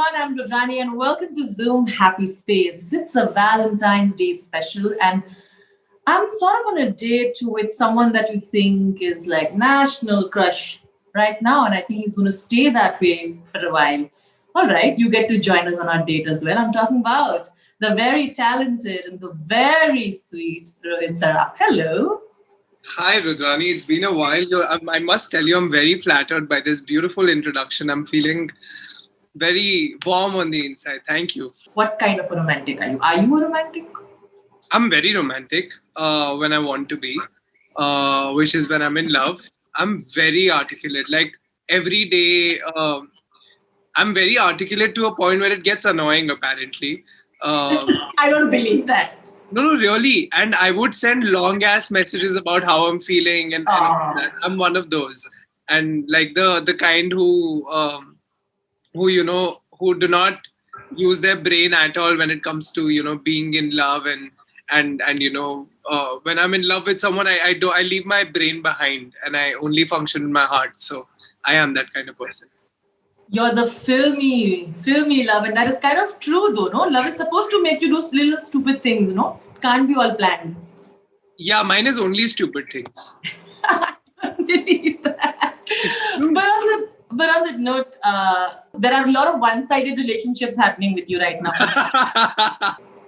everyone. I'm Rudrani and welcome to Zoom Happy Space. It's a Valentine's Day special and I'm sort of on a date with someone that you think is like national crush right now, and I think he's going to stay that way for a while. All right, you get to join us on our date as well. I'm talking about the very talented and the very sweet Rohit Saraf. Hello. Hi, Rudrani. It's been a while. I must tell you, I'm very flattered by this beautiful introduction. I'm feeling very warm on the inside. Thank you. What kind of a romantic are you? Are you a romantic? I'm very romantic when I want to be, which is when I'm in love. I'm very articulate. Like every day, I'm very articulate to a point where it gets annoying, apparently. I don't believe that. No, really. And I would send long ass messages about how I'm feeling and all that. I'm one of those. And like the kind who who do not use their brain at all when it comes to, being in love and when I'm in love with someone, I leave my brain behind and I only function in my heart. So I am that kind of person. You're the filmy love, and that is kind of true though, no? Love is supposed to make you do little stupid things, no? Can't be all planned. Yeah, mine is only stupid things. I don't believe that. But on that note, there are a lot of one-sided relationships happening with you right now.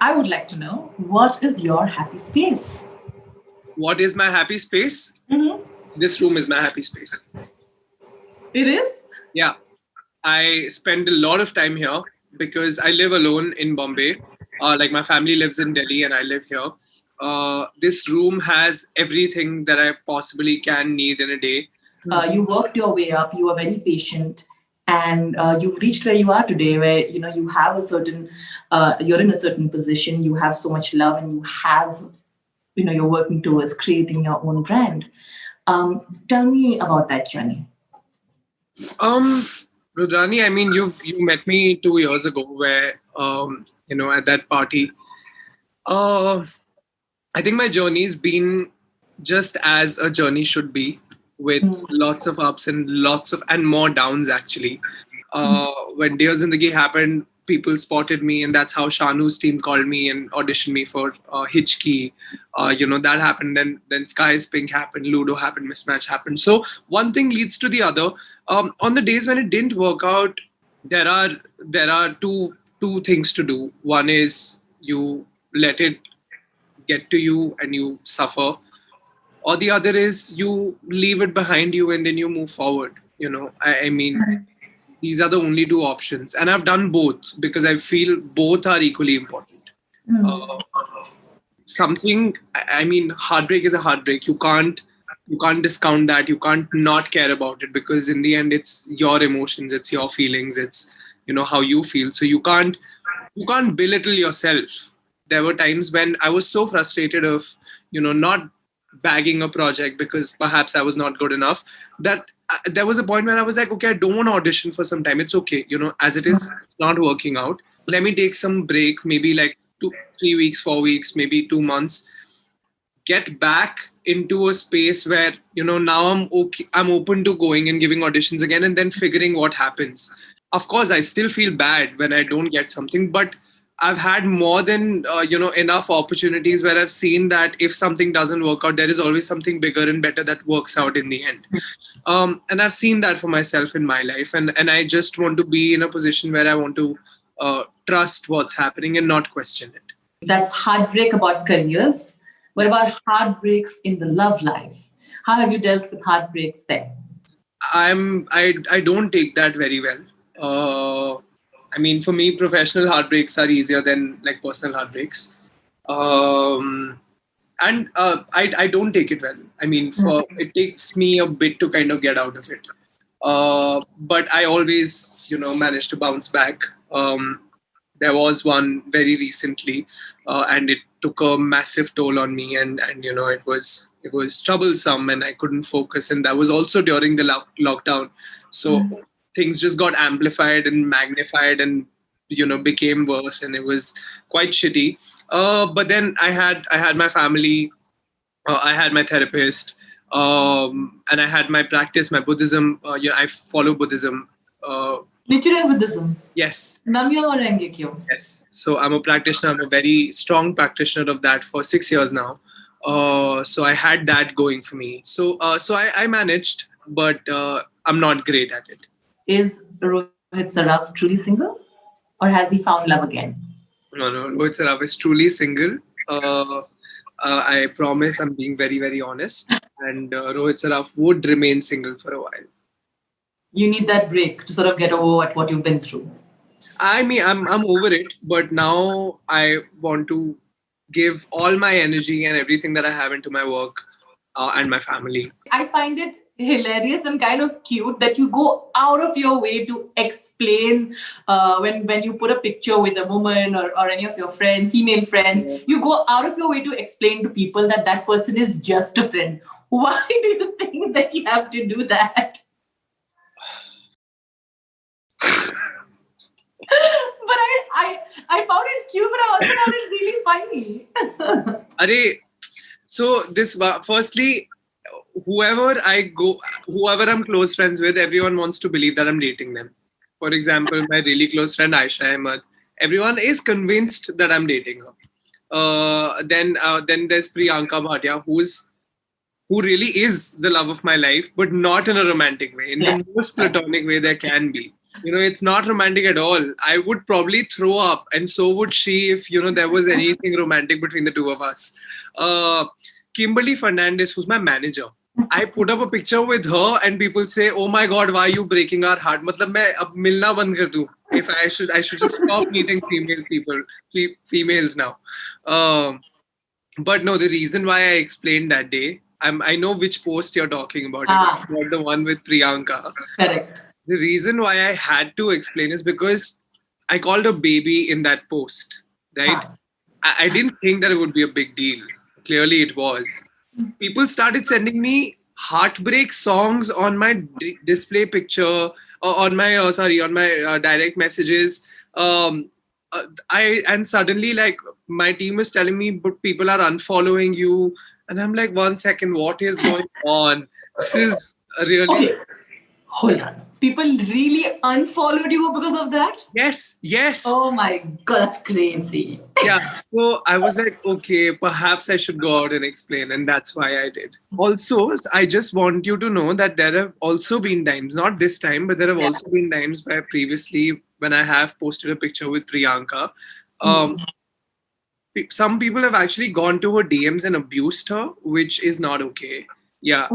I would like to know, what is your happy space? What is my happy space? Mm-hmm. This room is my happy space. It is? Yeah. I spend a lot of time here because I live alone in Bombay. Like my family lives in Delhi and I live here. This room has everything that I possibly can need in a day. You worked your way up. You are very patient, and you've reached where you are today, where you have a certain, you're in a certain position. You have so much love, and you have, you're working towards creating your own brand. Tell me about that journey. Rudrani, I mean, you met me 2 years ago where, at that party. I think my journey's been just as a journey should be, with lots of ups and more downs, actually. When Dear Zindagi happened, people spotted me, and that's how Shanu's team called me and auditioned me for Hitchkey. That happened. Then Sky's Pink happened, Ludo happened, Mismatch happened. So one thing leads to the other. On the days when it didn't work out, there are two things to do. One is you let it get to you and you suffer, or the other is you leave it behind you and then you move forward. I mean, these are the only two options, and I've done both because I feel both are equally important. Heartbreak is a heartbreak. You can't discount that. You can't not care about it, because in the end it's your emotions, it's your feelings, it's how you feel. So you can't belittle yourself. There were times when I was so frustrated of not bagging a project because perhaps I was not good enough, that there was a point when I was like, okay, I don't want to audition for some time. It's okay, as it is, it's not working out. Let me take some break, maybe like 2-3 weeks, 4 weeks, maybe 2 months. Get back into a space where now I'm okay. I'm open to going and giving auditions again, and then figuring what happens. Of course, I still feel bad when I don't get something, but I've had more than enough opportunities where I've seen that if something doesn't work out, there is always something bigger and better that works out in the end. And I've seen that for myself in my life, and I just want to be in a position where I want to trust what's happening and not question it. That's heartbreak about careers. What about heartbreaks in the love life? How have you dealt with heartbreaks there? I don't take that very well. I mean, for me, professional heartbreaks are easier than like personal heartbreaks. And I don't take it well. I mean, it takes me a bit to kind of get out of it. But I always, manage to bounce back. There was one very recently, and it took a massive toll on me, and it was troublesome, and I couldn't focus, and that was also during the lockdown. So things just got amplified and magnified, and became worse, and it was quite shitty. But then I had my family, I had my therapist, and I had my practice, my Buddhism. I follow Buddhism Nichiren Buddhism. Yes. Namyo Renge-kyo. Yes. So I'm a practitioner. I'm a very strong practitioner of that for 6 years now. So I had that going for me. So I managed, but I'm not great at it. Is Rohit Saraf truly single? Or has he found love again? No, no. Rohit Saraf is truly single. Uh, I promise I'm being very, very honest. And Rohit Saraf would remain single for a while. You need that break to sort of get over what you've been through. I mean, I'm over it, but now I want to give all my energy and everything that I have into my work and my family. I find it hilarious and kind of cute that you go out of your way to explain when you put a picture with a woman or any of your friends, female friends, you go out of your way to explain to people that that person is just a friend. Why do you think that you have to do that? But I found it cute, but I also found it really funny. Arey, so this firstly, whoever I'm close friends with, everyone wants to believe that I'm dating them. For example, my really close friend Aisha Ahmed, everyone is convinced that I'm dating her. Then there's Priyanka Bhatia, who really is the love of my life, but not in a romantic way, in the most platonic way there can be. It's not romantic at all. I would probably throw up, and so would she if, there was anything romantic between the two of us. Kimberly Fernandez, who's my manager, I put up a picture with her, and people say, "Oh my God, why are you breaking our heart?" Matlab, मैं अब मिलना बंद कर दूँ. If I should just stop meeting females now. But no, the reason why I explained that day, I know which post you're talking about. About the one with Priyanka. Correct. The reason why I had to explain is because I called her baby in that post, right? I didn't think that it would be a big deal. Clearly it was. People started sending me heartbreak songs on my display picture, on my direct messages. And suddenly, like, my team is telling me, but people are unfollowing you. And I'm like, 1 second, what is going on? This is really... Okay. Hold on. People really unfollowed you because of that? Yes. Oh my God, that's crazy. Yeah. So I was like, okay, perhaps I should go out and explain. And that's why I did. Also, I just want you to know that there have also been times, not this time, but there have also been times where previously when I have posted a picture with Priyanka, some people have actually gone to her DMs and abused her, which is not okay. Yeah.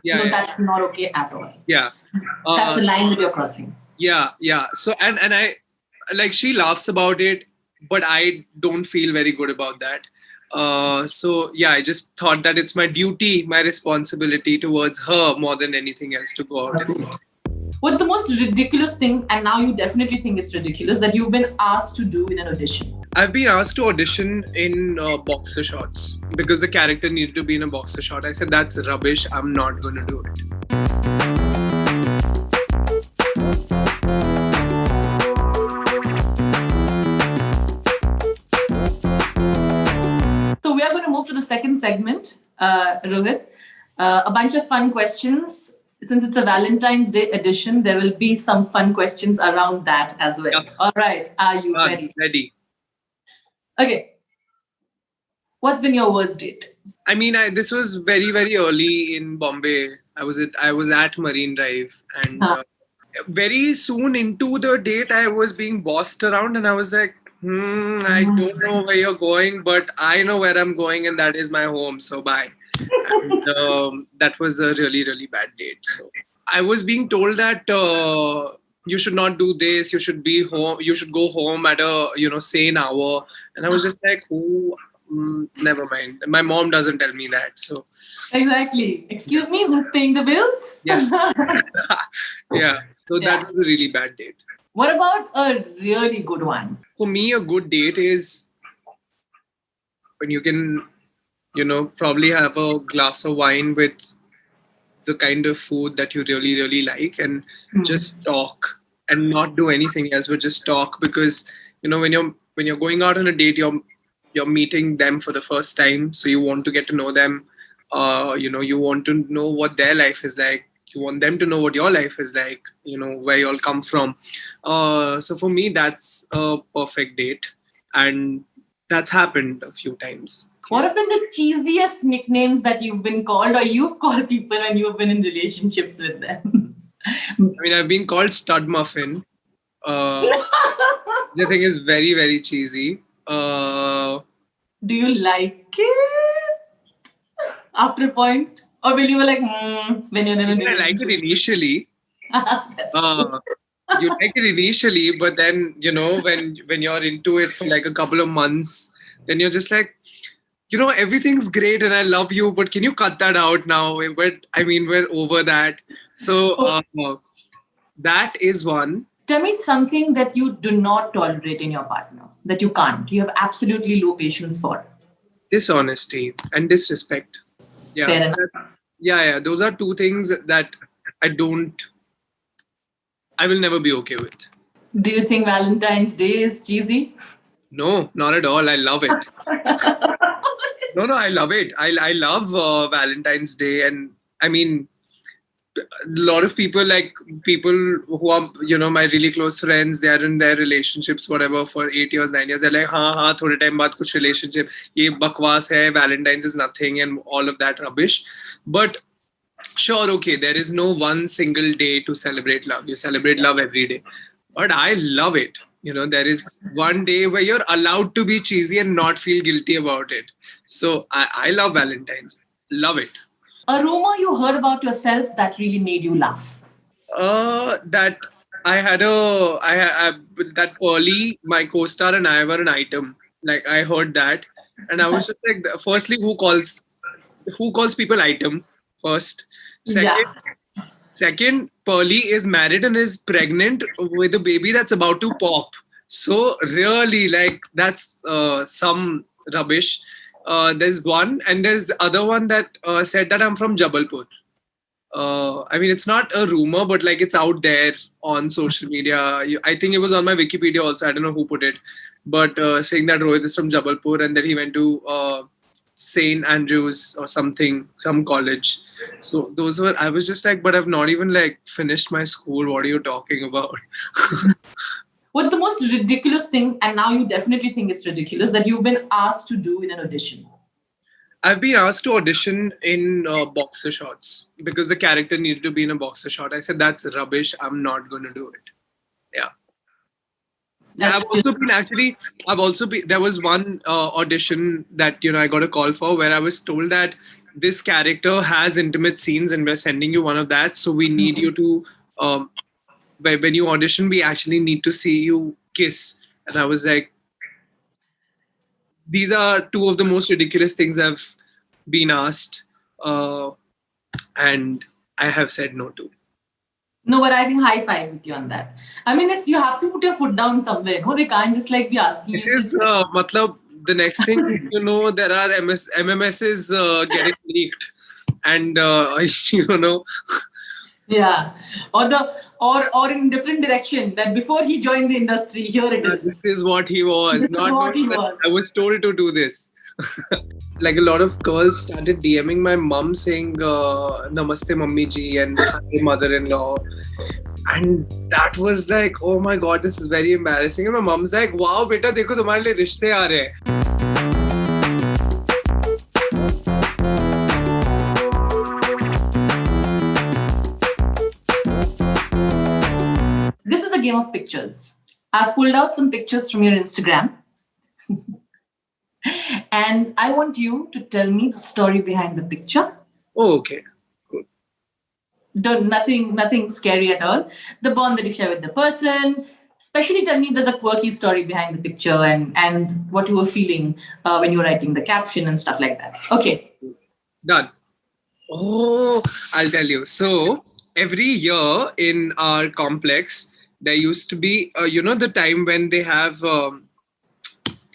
That's not okay at all. Yeah. That's a line that you're crossing. Yeah. So, and I, like, she laughs about it, but I don't feel very good about that. So, yeah, I just thought that it's my duty, my responsibility towards her more than anything else to go out. What's the most ridiculous thing, and now you definitely think it's ridiculous, that you've been asked to do in an audition? I've been asked to audition in boxer shorts because the character needed to be in a boxer short. I said, that's rubbish. I'm not going to do it. So we are going to move to the second segment, Rohit. A bunch of fun questions. Since it's a Valentine's Day edition, there will be some fun questions around that as well. Yes. All right. Are you ready? Ready. Okay. What's been your worst date? I mean, this was very, very early in Bombay. I was at Marine Drive, and very soon into the date, I was being bossed around, and I was like, I don't know where you're going, but I know where I'm going, and that is my home. So bye. And that was a really, really bad date. So I was being told that you should not do this. You should be home. You should go home at a sane hour. And I was just like, never mind. My mom doesn't tell me that. So exactly. Excuse me, who's paying the bills? Yes. Yeah. So that was a really bad date. What about a really good one? For me, a good date is when you can, probably have a glass of wine with the kind of food that you really, really like, and just talk and not do anything else, but just talk. Because, when you're going out on a date, you're meeting them for the first time. So you want to get to know them. You want to know what their life is like. You want them to know what your life is like, where you all come from. So for me, that's a perfect date. And that's happened a few times. What have been the cheesiest nicknames that you've been called, or you've called people when you've been in relationships with them? I've been called stud muffin. The thing is very, very cheesy. Do you like it after a point? Or will you be like, when you're in a I relationship? like it initially. That's true. You like it initially, but then, when you're into it for like a couple of months, then you're just like, everything's great and I love you, but can you cut that out now? We're over that. So that is one. Tell me something that you do not tolerate in your partner, that you can't. You have absolutely low patience for. Dishonesty and disrespect. Yeah. Fair enough. Yeah. Those are two things that I will never be okay with. Do you think Valentine's Day is cheesy? No, not at all. I love it. No, I love it. I love Valentine's Day. And a lot of people who are, my really close friends, they are in their relationships, whatever, for 8 years, 9 years. They're like, thode time baad kuch relationship, ye bakwas hai, Valentine's is nothing and all of that rubbish. But sure, okay, there is no one single day to celebrate love. You celebrate love every day. But I love it. There is one day where you're allowed to be cheesy and not feel guilty about it. So I love Valentine's. Love it. A rumor you heard about yourself that really made you laugh? That I had that Pearly, my co-star, and I were an item. Like, I heard that, and I was just like, firstly, who calls people item first? Second, Pearly is married and is pregnant with a baby that's about to pop. So really, like, that's some rubbish. There's one, and there's other one that said that I'm from Jabalpur. It's not a rumor, but like, it's out there on social media. I think it was on my Wikipedia also. I don't know who put it, but saying that Rohit is from Jabalpur and that he went to St. Andrews or something, some college. So those were, I was just like, but I've not even like finished my school. What are you talking about? What's the most ridiculous thing, and now you definitely think it's ridiculous, that you've been asked to do in an audition? I've been asked to audition in boxer shorts because the character needed to be in a boxer short. I said, that's rubbish. I'm not going to do it. Yeah. I've also been, there was one audition that, I got a call for where I was told that this character has intimate scenes and we're sending you one of that. So we need you to, when you audition, we actually need to see you kiss. And I was like, these are two of the most ridiculous things I've been asked. And I have said no to. No, but I think high five with you on that. It's, you have to put your foot down somewhere. No, they can't just like be asking this you. This is, the next thing, there are MMSs getting leaked. And, Yeah. Or in different direction, that before he joined the industry, here it is. This is what he was. I was told to do this. Like, a lot of girls started DMing my mom saying, Namaste Mummy Ji and hi mother-in-law. And that was like, oh my God, this is very embarrassing. And my mom's like, wow, beta, dekho tumhare liye rishte aa rahe hain. This is the game of pictures. I've pulled out some pictures from your Instagram. And I want you to tell me the story behind the picture. Oh, okay. Good. Nothing scary at all. The bond that you share with the person. Especially tell me there's a quirky story behind the picture and what you were feeling when you were writing the caption and stuff like that. Okay. Done. Oh, I'll tell you. So every year in our complex, there used to be, the time when they have,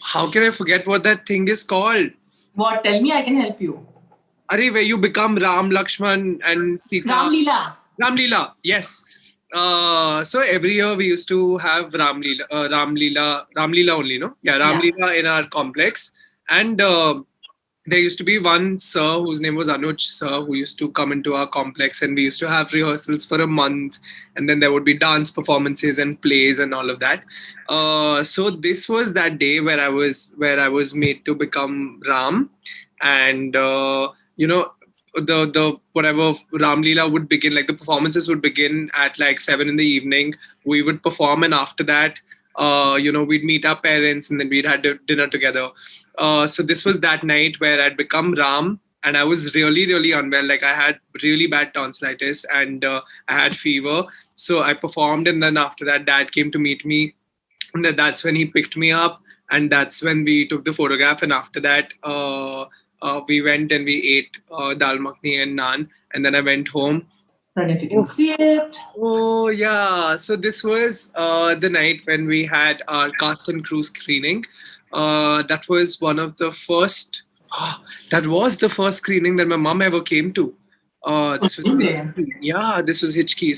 how can I forget what that thing is called? What? Tell me, I can help you. Where you become Ram, Lakshman and Sita. Ram Leela, yes. So every year we used to have Ram Leela only, no? Yeah, Ram Leela in our complex. And there used to be one sir whose name was Anuj sir, who used to come into our complex, and we used to have rehearsals for a month, and then there would be dance performances and plays and all of that. So this was that day where I was made to become Ram, and you know, the whatever Ram Leela would begin, like the performances would begin at like 7 in the evening. We would perform, and after that, we'd meet our parents, and then we'd had dinner together. So this was that night where I'd become Ram, and I was really, really unwell. Like I had really bad tonsillitis, and I had fever. So I performed, and then after that, Dad came to meet me, and that's when he picked me up, and that's when we took the photograph. And after that, we went and we ate dal makhni and naan, and then I went home. And if you can see it. Oh yeah, so this was the night when we had our cast and crew screening. That was one of the first. That was the first screening that my mom ever came to. This was Yeah. yeah, this was Hitchkey.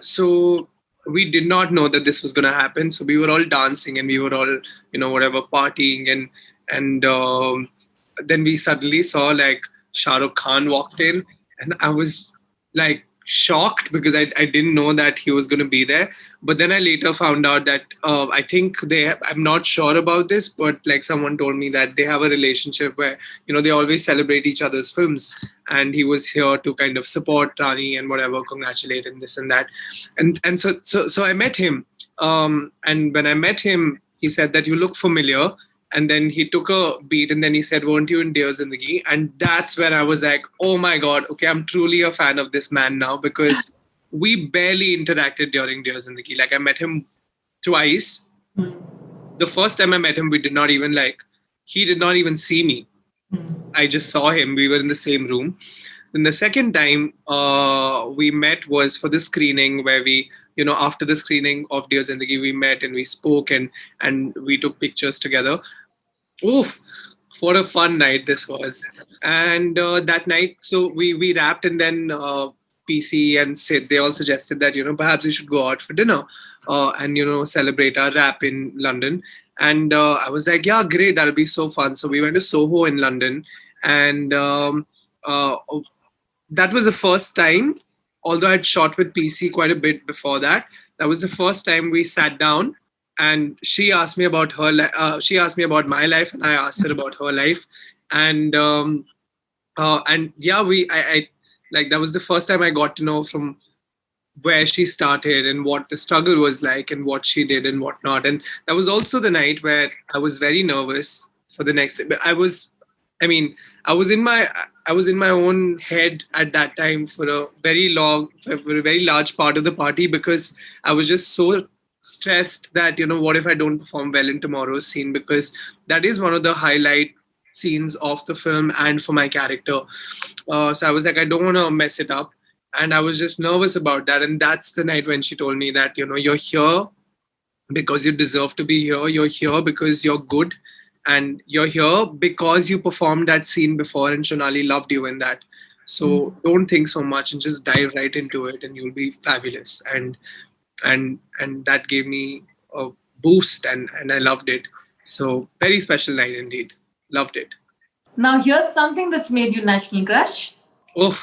So we did not know that this was gonna happen. So we were all dancing and we were all whatever partying, and then we suddenly saw like Shah Rukh Khan walked in, and I was like shocked because I didn't know that he was going to be there. But then I later found out that I think I'm not sure about this, but like someone told me that they have a relationship where they always celebrate each other's films, and he was here to kind of support Rani and whatever, congratulate and this and that. And so I met him, and when I met him, he said that you look familiar. And then he took a beat and then he said, "Weren't you in Dear Zindagi?" And that's when I was like, oh my God, okay, I'm truly a fan of this man now, because we barely interacted during Dear Zindagi. Like I met him twice. The first time I met him, he did not even see me. I just saw him. We were in the same room. Then the second time we met was for the screening where we, after the screening of Dear Zindagi, we met and we spoke and we took pictures together. Oh, what a fun night this was. And that night, so we wrapped, and then PC and Sid, they all suggested that, perhaps we should go out for dinner and, celebrate our rap in London. And I was like, yeah, great, that'll be so fun. So we went to Soho in London, and uh, that was the first time, although I'd shot with PC quite a bit before that. That was the first time we sat down, and she asked me about she asked me about my life, and I asked her about her life. And yeah, I like, that was the first time I got to know from where she started and what the struggle was like and what she did and whatnot. And that was also the night where I was very nervous for the next. I mean, I was in my own head at that time for a very large part of the party, because I was just so stressed that what if I don't perform well in tomorrow's scene, because that is one of the highlight scenes of the film and for my character. So I was like, I don't want to mess it up, and I was just nervous about that. And that's the night when she told me that you're here because you deserve to be here. You're here because you're good, and you're here because you performed that scene before and Shonali loved you in that. So don't think so much and just dive right into it, and you'll be fabulous. And that gave me a boost, and I loved it. So very special night indeed. Loved it. Now, here's something that's made you national crush. Oh,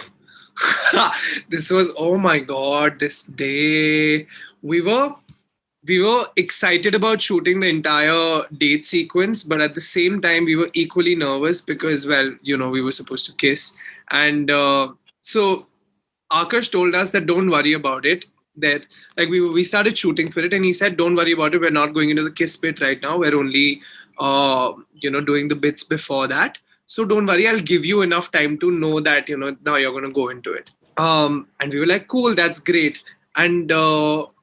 this was, oh my God, this day. We were excited about shooting the entire date sequence, but at the same time, we were equally nervous because, well, we were supposed to kiss. And so Akash told us that don't worry about it. That, like, we started shooting for it, and he said, don't worry about it. We're not going into the kiss bit right now. We're only, doing the bits before that. So don't worry. I'll give you enough time to know that, now you're going to go into it. And we were like, cool, that's great. And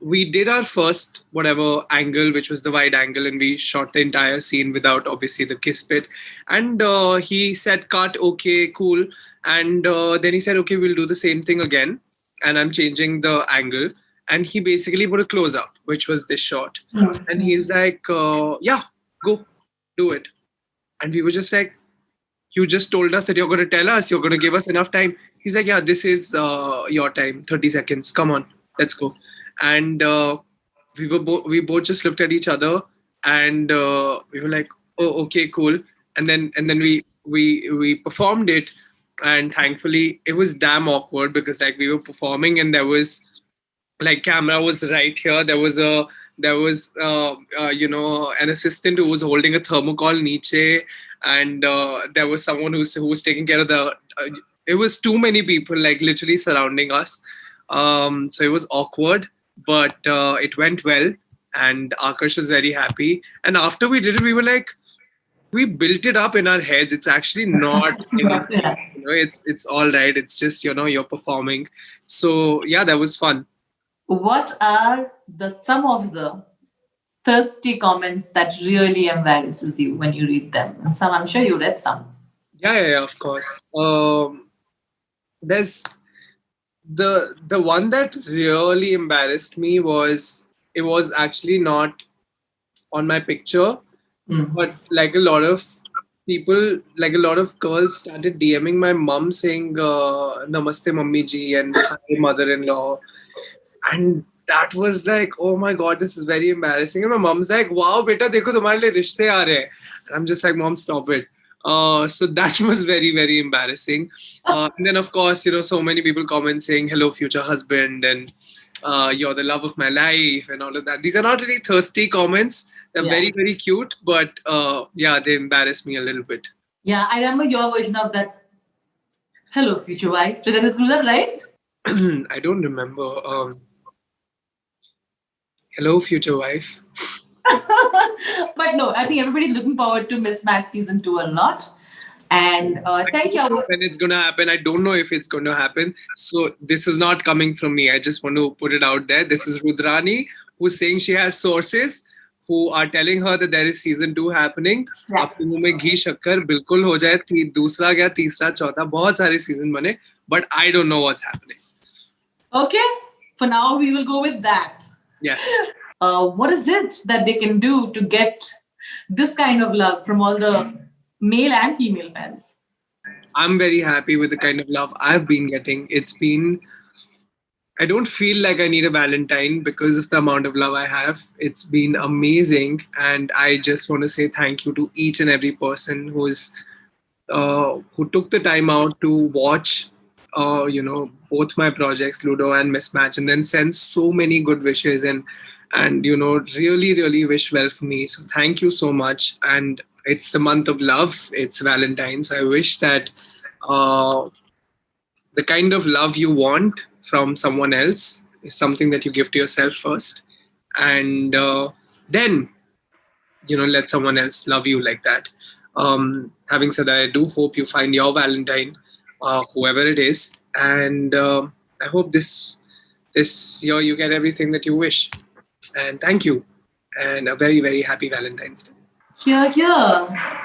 we did our first whatever angle, which was the wide angle, and we shot the entire scene without obviously the kiss bit. And he said, cut, okay, cool. And then he said, okay, we'll do the same thing again. And I'm changing the angle. And he basically put a close up, which was this shot. And he's like, yeah, go, do it. And we were just like, you just told us that you're going to tell us, you're going to give us enough time. He's like, yeah, this is your time, 30 seconds. Come on, let's go. And we both just looked at each other, and we were like, oh, okay, cool. and then we performed it, and thankfully it was damn awkward because like we were performing and there was like camera was right here. There was an assistant who was holding a thermocol niche, and there was someone who was taking care of the. It was too many people like literally surrounding us, so it was awkward, but it went well, and Akash was very happy. And after we did it, we were like, we built it up in our heads. It's actually not anything. Yeah. It's all right. It's just you're performing. So yeah, that was fun. What are the some of the thirsty comments that really embarrasses you when you read them? And some, I'm sure you read some. Yeah, of course. There's the one that really embarrassed me was it was actually not on my picture, Mm. but like a lot of people, like a lot of girls started DMing my mom saying "Namaste, mummy ji" and "Hi, mother-in-law," and that was like, oh my god, this is very embarrassing. And my mom's like, wow, beta, dekho tumhare liye rishte aa rahe hain. And I'm just like, mom, stop it. So that was very, very embarrassing. And then, of course, so many people comment saying, hello, future husband, and you're the love of my life, and all of that. These are not really thirsty comments. They're Yeah. very, very cute, but yeah, they embarrass me a little bit. Yeah, I remember your version of that. Hello, future wife. Did I do that right? I don't remember. Hello, future wife. But no, I think everybody's looking forward to Mismatch season 2 a lot. And thank you. When it's going to happen, I don't know if it's going to happen. So this is not coming from me. I just want to put it out there. This is Rudrani, who's saying she has sources who are telling her that there is season 2 happening. Yeah. आपके मुंह में घी शक्कर बिल्कुल हो जाए, दूसरा गया, तीसरा, चौथा, बहुत सारे season बने, but I don't know what's happening. Okay, for now we will go with that. Yes. What is it that they can do to get this kind of love from all the male and female fans? I'm very happy with the kind of love I've been getting. I don't feel like I need a Valentine because of the amount of love I have. It's been amazing. And I just want to say thank you to each and every person who took the time out to watch, both my projects, Ludo and Mismatch, and then send so many good wishes and really, really wish well for me. So thank you so much. And it's the month of love. It's Valentine's. So I wish that the kind of love you want from someone else is something that you give to yourself first. And then, let someone else love you like that. Having said that, I do hope you find your Valentine, whoever it is. And I hope this year you get everything that you wish. And thank you. And a very, very happy Valentine's Day. Here.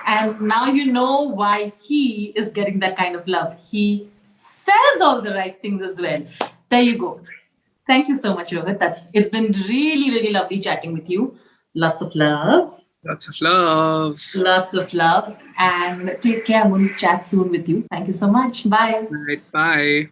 And now you know why he is getting that kind of love. He says all the right things as well. There you go. Thank you so much, Rohit. It's been really, really lovely chatting with you. Lots of love. Lots of love. Lots of love. And take care. I'm going to chat soon with you. Thank you so much. Bye. All right, bye.